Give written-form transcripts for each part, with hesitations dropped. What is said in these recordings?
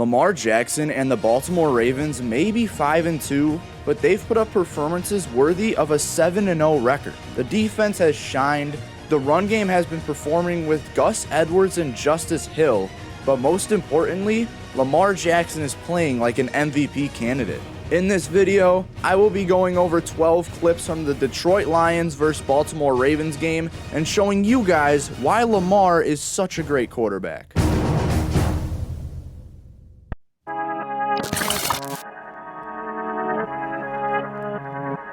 Lamar Jackson and the Baltimore Ravens may be 5-2, but they've put up performances worthy of a 7-0 record. The defense has shined, the run game has been performing with Gus Edwards and Justice Hill, but most importantly, Lamar Jackson is playing like an MVP candidate. In this video, I will be going over 12 clips from the Detroit Lions vs. Baltimore Ravens game and showing you guys why Lamar is such a great quarterback.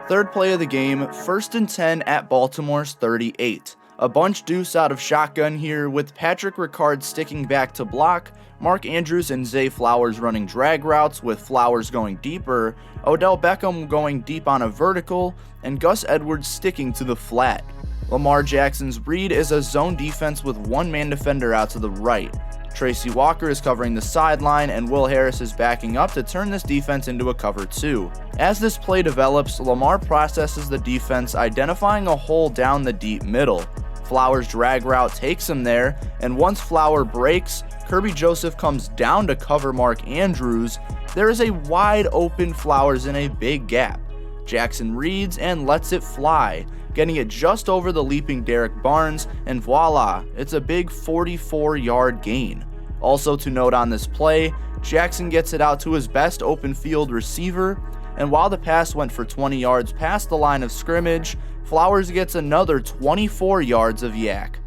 Third play of the game, 1st and 10 at Baltimore's 38. A bunch deuce out of shotgun here with Patrick Ricard sticking back to block, Mark Andrews and Zay Flowers running drag routes with Flowers going deeper, Odell Beckham going deep on a vertical, and Gus Edwards sticking to the flat. Lamar Jackson's read is a zone defense with one man defender out to the right. Tracy Walker is covering the sideline and Will Harris is backing up to turn this defense into a cover 2. As this play develops, Lamar processes the defense, identifying a hole down the deep middle. Flowers' drag route takes him there, and once Flower breaks, Kirby Joseph comes down to cover Mark Andrews. There is a wide open Flowers in a big gap. Jackson reads and lets it fly, getting it just over the leaping Derek Barnes, and voila, it's a big 44-yard gain. Also to note on this play, Jackson gets it out to his best open field receiver, and while the pass went for 20 yards past the line of scrimmage, Flowers gets another 24 yards of yak.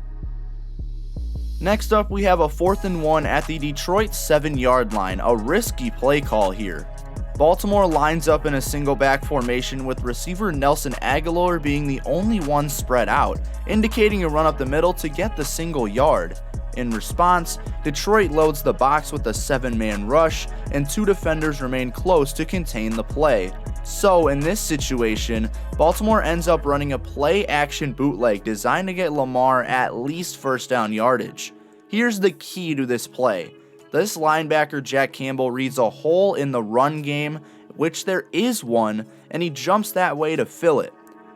Next up, we have a 4th and 1 at the Detroit 7-yard line, a risky play call here. Baltimore lines up in a single back formation with receiver Nelson Agholor being the only one spread out, indicating a run up the middle to get the single yard. In response, Detroit loads the box with a 7-man rush, and 2 defenders remain close to contain the play. So in this situation, Baltimore ends up running a play-action bootleg designed to get Lamar at least first down yardage. Here's the key to this play. This linebacker Jack Campbell reads a hole in the run game, which there is one, and he jumps that way to fill it.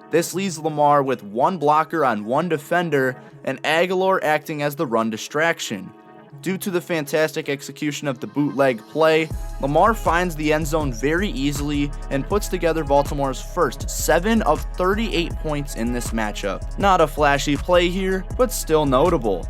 This leaves Lamar with one blocker on one defender, and Agholor acting as the run distraction. Due to the fantastic execution of the bootleg play, Lamar finds the end zone very easily and puts together Baltimore's first 7 of 38 points in this matchup. Not a flashy play here, but still notable.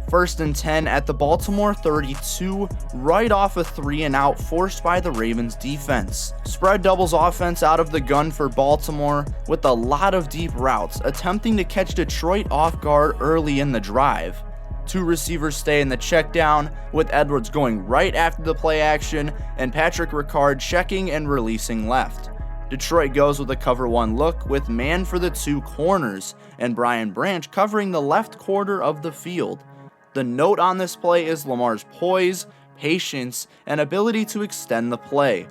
1st and 10 at the Baltimore 32, right off a 3-and-out forced by the Ravens defense. Spread doubles offense out of the gun for Baltimore with a lot of deep routes, attempting to catch Detroit off guard early in the drive. 2 receivers stay in the check down, with Edwards going right after the play action and Patrick Ricard checking and releasing left. Detroit goes with a cover 1 look with man for the 2 corners and Brian Branch covering the left quarter of the field. The note on this play is Lamar's poise, patience, and ability to extend the play.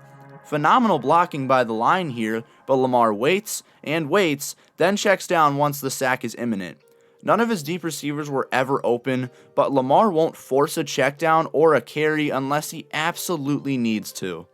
Phenomenal blocking by the line here, but Lamar waits and waits, then checks down once the sack is imminent. None of his deep receivers were ever open, but Lamar won't force a check down or a carry unless he absolutely needs to.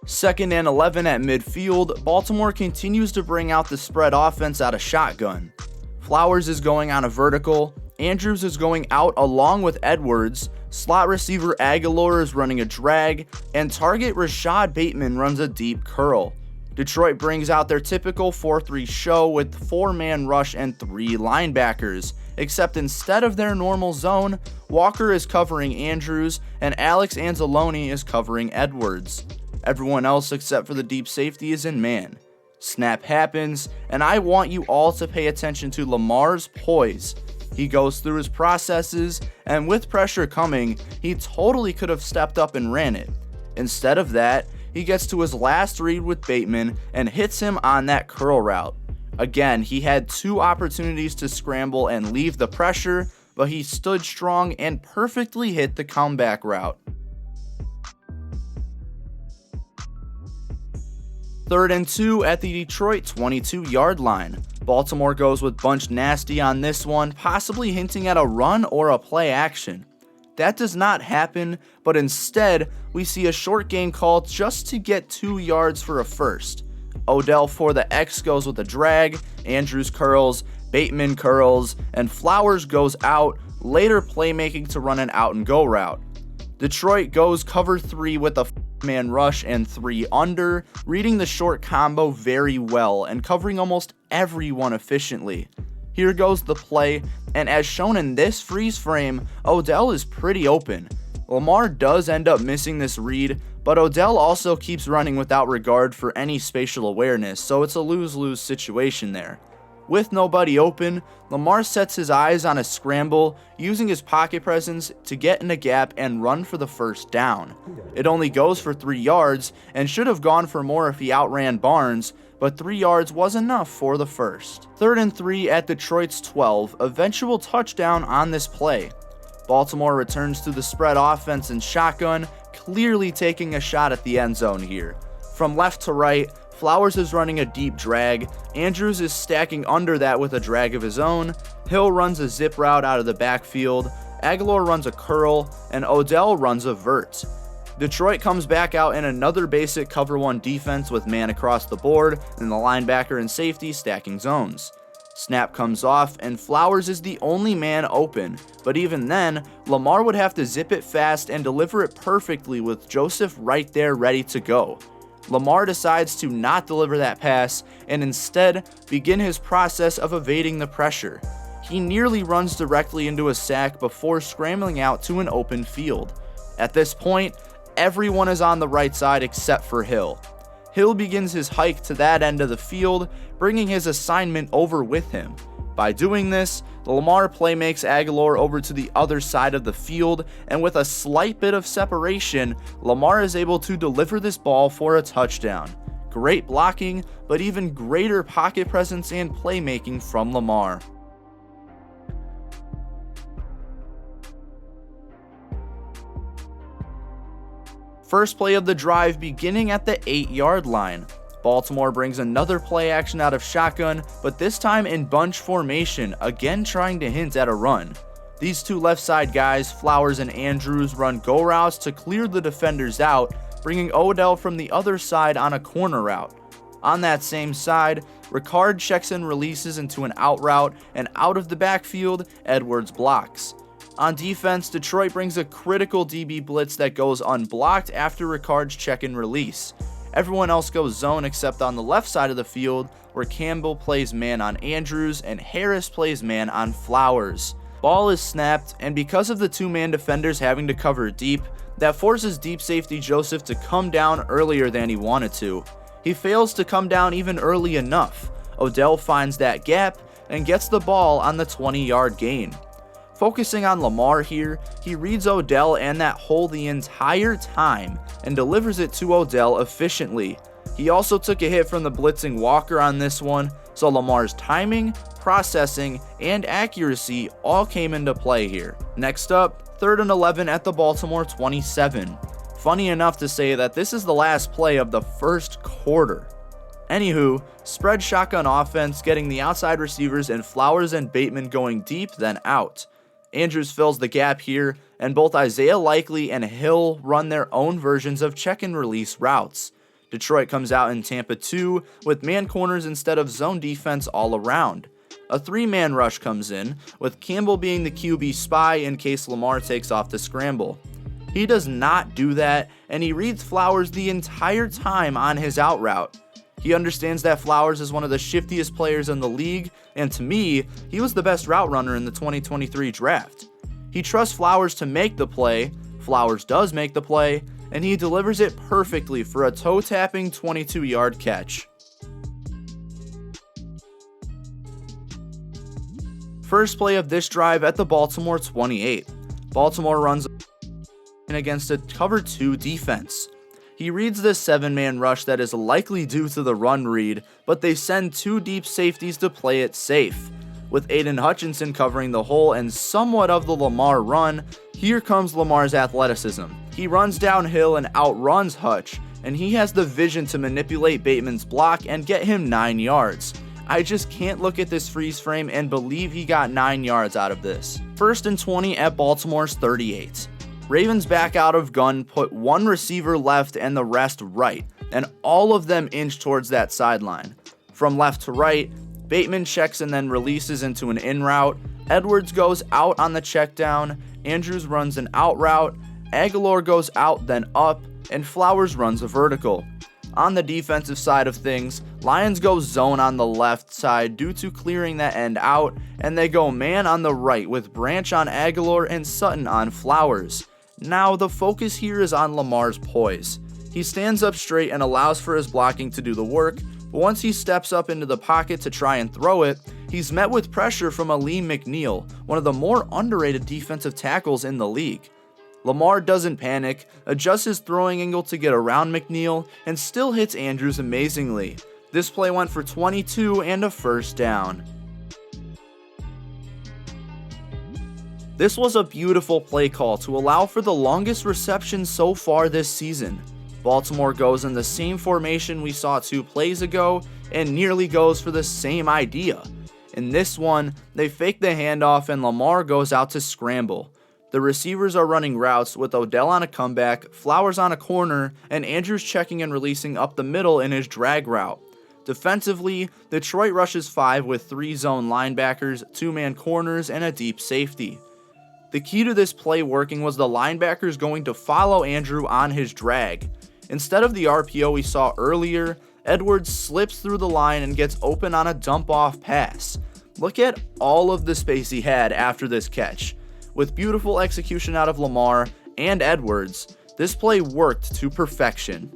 Second and 11 at midfield, Baltimore continues to bring out the spread offense out of shotgun. Flowers is going on a vertical, Andrews is going out along with Edwards, slot receiver Agholor is running a drag, and target Rashad Bateman runs a deep curl. Detroit brings out their typical 4-3 show with 4-man rush and 3 linebackers, except instead of their normal zone, Walker is covering Andrews and Alex Anzalone is covering Edwards. Everyone else except for the deep safety is in man. Snap happens, and I want you all to pay attention to Lamar's poise. He goes through his processes, and with pressure coming, he totally could have stepped up and ran it. Instead of that, he gets to his last read with Bateman and hits him on that curl route. Again, he had 2 opportunities to scramble and leave the pressure, but he stood strong and perfectly hit the comeback route. 3rd and 2 at the Detroit 22-yard line. Baltimore goes with bunch nasty on this one, possibly hinting at a run or a play action. That does not happen, but instead, we see a short gain called just to get 2 yards for a first. Odell for the X goes with a drag, Andrews curls, Bateman curls, and Flowers goes out, later playmaking to run an out and go route. Detroit goes cover 3 with a man rush and 3 under, reading the short combo very well and covering almost everyone efficiently. Here goes the play, and as shown in this freeze frame, Odell is pretty open. Lamar does end up missing this read, but Odell also keeps running without regard for any spatial awareness, so it's a lose-lose situation there. With nobody open, Lamar sets his eyes on a scramble, using his pocket presence to get in a gap and run for the first down. It only goes for 3 yards, and should have gone for more if he outran Barnes, but 3 yards was enough for the first. 3rd and 3 at Detroit's 12, eventual touchdown on this play. Baltimore returns to the spread offense and shotgun, clearly taking a shot at the end zone here. From left to right, Flowers is running a deep drag, Andrews is stacking under that with a drag of his own, Hill runs a zip route out of the backfield, Aguilar runs a curl, and Odell runs a vert. Detroit comes back out in another basic cover 1 defense with man across the board and the linebacker and safety stacking zones. Snap comes off and Flowers is the only man open, but even then, Lamar would have to zip it fast and deliver it perfectly with Joseph right there ready to go. Lamar decides to not deliver that pass and instead begin his process of evading the pressure. He nearly runs directly into a sack before scrambling out to an open field. At this point, everyone is on the right side except for Hill. Hill begins his hike to that end of the field, bringing his assignment over with him. By doing this, Lamar playmakes Aguilar over to the other side of the field, and with a slight bit of separation, Lamar is able to deliver this ball for a touchdown. Great blocking, but even greater pocket presence and playmaking from Lamar. First play of the drive beginning at the 8-yard line. Baltimore brings another play action out of shotgun, but this time in bunch formation, again trying to hint at a run. These two left side guys, Flowers and Andrews, run go routes to clear the defenders out, bringing Odell from the other side on a corner route. On that same side, Ricard checks and releases into an out route, and out of the backfield, Edwards blocks. On defense, Detroit brings a critical DB blitz that goes unblocked after Ricard's check and release. Everyone else goes zone except on the left side of the field, where Campbell plays man on Andrews and Harris plays man on Flowers. Ball is snapped, and because of the 2-man defenders having to cover deep, that forces deep safety Joseph to come down earlier than he wanted to. He fails to come down even early enough. Odell finds that gap and gets the ball on the 20-yard gain. Focusing on Lamar here, he reads Odell and that hole the entire time and delivers it to Odell efficiently. He also took a hit from the blitzing Walker on this one, so Lamar's timing, processing, and accuracy all came into play here. Next up, 3rd and 11 at the Baltimore 27. Funny enough to say that this is the last play of the first quarter. Anywho, spread shotgun offense, getting the outside receivers and Flowers and Bateman going deep then out. Andrews fills the gap here, and both Isaiah Likely and Hill run their own versions of check and release routes. Detroit comes out in Tampa 2 with man corners instead of zone defense all around. A 3-man rush comes in, with Campbell being the QB spy in case Lamar takes off the scramble. He does not do that, and he reads Flowers the entire time on his out route. He understands that Flowers is one of the shiftiest players in the league, and to me, he was the best route runner in the 2023 draft. He trusts Flowers to make the play, Flowers does make the play, and he delivers it perfectly for a toe-tapping 22-yard catch. First play of this drive at the Baltimore 28. Baltimore runs against a cover 2 defense. He reads this 7-man rush that is likely due to the run read, but they send 2 deep safeties to play it safe. With Aiden Hutchinson covering the hole and somewhat of the Lamar run, here comes Lamar's athleticism. He runs downhill and outruns Hutch, and he has the vision to manipulate Bateman's block and get him 9 yards. I just can't look at this freeze frame and believe he got 9 yards out of this. 1st and 20 at Baltimore's 38. Ravens back out of gun, put 1 receiver left and the rest right, and all of them inch towards that sideline. From left to right, Bateman checks and then releases into an in route. Edwards goes out on the check down. Andrews runs an out route. Aguilar goes out then up, and Flowers runs a vertical. On the defensive side of things, Lions go zone on the left side due to clearing that end out, and they go man on the right with Branch on Aguilar and Sutton on Flowers. Now the focus here is on Lamar's poise. He stands up straight and allows for his blocking to do the work, but once he steps up into the pocket to try and throw it, he's met with pressure from Aleem McNeil, one of the more underrated defensive tackles in the league. Lamar doesn't panic, adjusts his throwing angle to get around McNeil, and still hits Andrews amazingly. This play went for 22 and a first down. This was a beautiful play call to allow for the longest reception so far this season. Baltimore goes in the same formation we saw 2 plays ago and nearly goes for the same idea. In this one, they fake the handoff and Lamar goes out to scramble. The receivers are running routes with Odell on a comeback, Flowers on a corner, and Andrews checking and releasing up the middle in his drag route. Defensively, Detroit rushes 5 with 3 zone linebackers, 2-man corners, and a deep safety. The key to this play working was the linebackers going to follow Andrew on his drag. Instead of the RPO we saw earlier, Edwards slips through the line and gets open on a dump-off pass. Look at all of the space he had after this catch. With beautiful execution out of Lamar and Edwards, this play worked to perfection.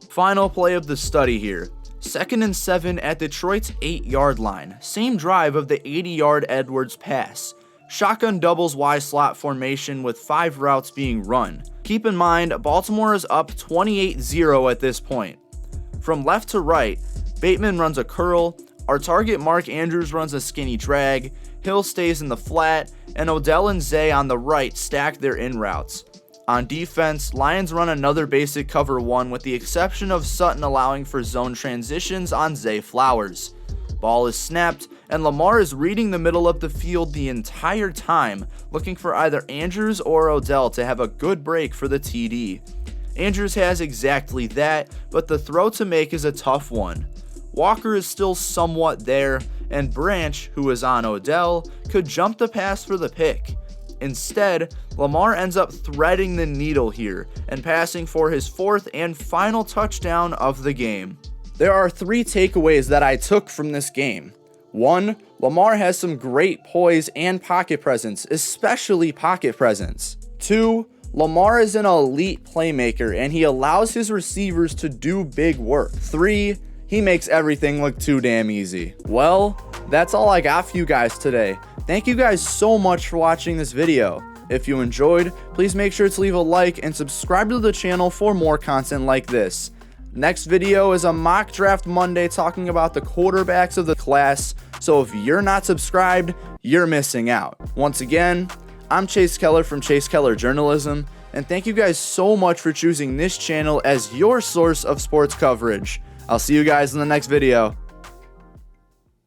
Final play of the study here. 2nd and 7 at Detroit's 8-yard line. Same drive of the 80-yard Edwards pass. Shotgun doubles Y slot formation with 5 routes being run. Keep in mind, Baltimore is up 28-0 at this point. From left to right, Bateman runs a curl, our target Mark Andrews runs a skinny drag, Hill stays in the flat, and Odell and Zay on the right stack their in routes. On defense, Lions run another basic cover 1 with the exception of Sutton allowing for zone transitions on Zay Flowers. Ball is snapped, and Lamar is reading the middle of the field the entire time, looking for either Andrews or Odell to have a good break for the TD. Andrews has exactly that, but the throw to make is a tough one. Walker is still somewhat there, and Branch, who is on Odell, could jump the pass for the pick. Instead, Lamar ends up threading the needle here and passing for his 4th and final touchdown of the game. There are 3 takeaways that I took from this game. 1. Lamar has some great poise and pocket presence, especially pocket presence. 2. Lamar is an elite playmaker and he allows his receivers to do big work. 3. He makes everything look too damn easy. Well, that's all I got for you guys today. Thank you guys so much for watching this video. If you enjoyed, please make sure to leave a like and subscribe to the channel for more content like this. Next video is a mock draft Monday talking about the quarterbacks of the class, so if you're not subscribed, you're missing out. Once again, I'm Chase Keller from Chase Keller Journalism, and thank you guys so much for choosing this channel as your source of sports coverage. I'll see you guys in the next video.